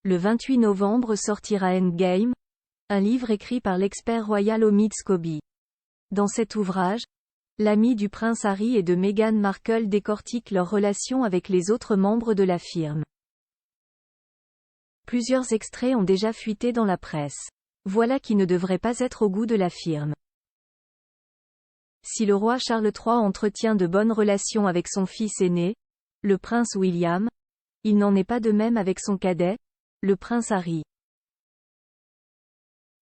le 28 novembre sortira Endgame, un livre écrit par l'expert royal Omid Scobie. Dans cet ouvrage, l'ami du prince Harry et de Meghan Markle décortique leur relation avec les autres membres de la firme. Plusieurs extraits ont déjà fuité dans la presse. Voilà qui ne devrait pas être au goût de la firme. Si le roi Charles III entretient de bonnes relations avec son fils aîné, le prince William, il n'en est pas de même avec son cadet, le prince Harry.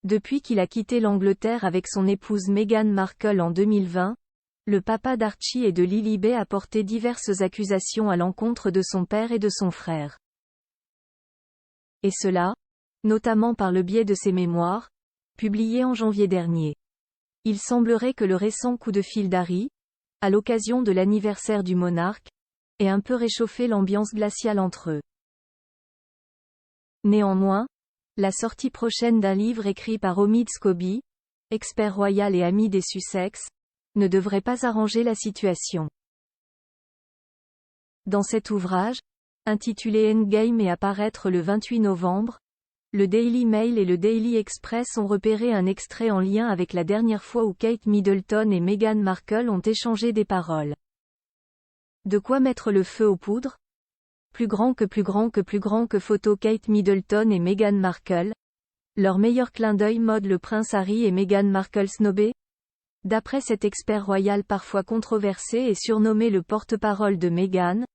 Depuis qu'il a quitté l'Angleterre avec son épouse Meghan Markle en 2020, le papa d'Archie et de Lilibet a porté diverses accusations à l'encontre de son père et de son frère. Et cela, notamment par le biais de ses mémoires, publiées en janvier dernier. Il semblerait que le récent coup de fil d'Harry, à l'occasion de l'anniversaire du monarque, ait un peu réchauffé l'ambiance glaciale entre eux. Néanmoins, la sortie prochaine d'un livre écrit par Omid Scobie, expert royal et ami des Sussex, ne devrait pas arranger la situation. Dans cet ouvrage, intitulé Endgame et à paraître le 28 novembre, le Daily Mail et le Daily Express ont repéré un extrait en lien avec la dernière fois où Kate Middleton et Meghan Markle ont échangé des paroles. De quoi mettre le feu aux poudres? Plus grand que photo Kate Middleton et Meghan Markle. Leur meilleur clin d'œil mode le prince Harry et Meghan Markle snobés? D'après cet expert royal parfois controversé et surnommé le porte-parole de Meghan,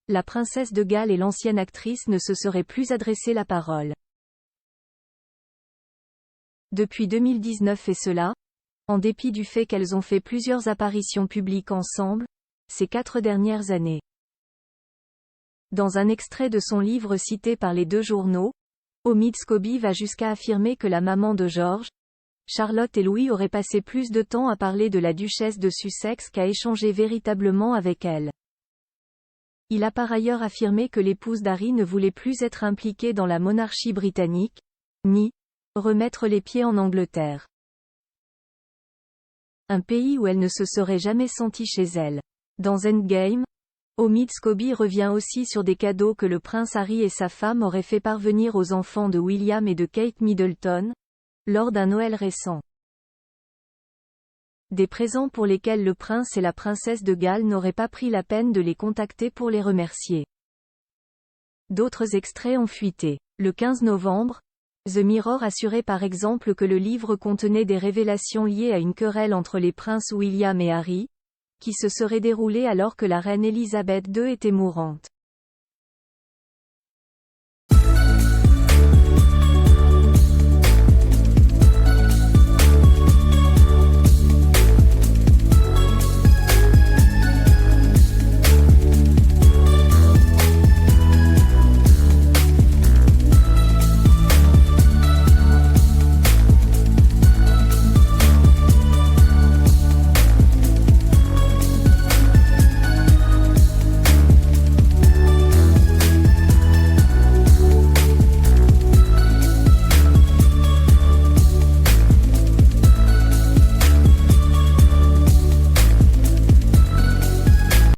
la princesse de Galles et l'ancienne actrice ne se seraient plus adressé la parole. Depuis 2019 et cela, en dépit du fait qu'elles ont fait plusieurs apparitions publiques ensemble, ces 4 dernières années. Dans un extrait de son livre cité par les 2 journaux, Omid Scobie va jusqu'à affirmer que la maman de George, Charlotte et Louis auraient passé plus de temps à parler de la duchesse de Sussex qu'à échanger véritablement avec elle. Il a par ailleurs affirmé que l'épouse d'Harry ne voulait plus être impliquée dans la monarchie britannique, ni remettre les pieds en Angleterre. Un pays où elle ne se serait jamais sentie chez elle. Dans Endgame, Omid Scobie revient aussi sur des cadeaux que le prince Harry et sa femme auraient fait parvenir aux enfants de William et de Kate Middleton, lors d'un Noël récent. Des présents pour lesquels le prince et la princesse de Galles n'auraient pas pris la peine de les contacter pour les remercier. D'autres extraits ont fuité. Le 15 novembre, The Mirror assurait par exemple que le livre contenait des révélations liées à une querelle entre les princes William et Harry, qui se serait déroulée alors que la reine Elisabeth II était mourante.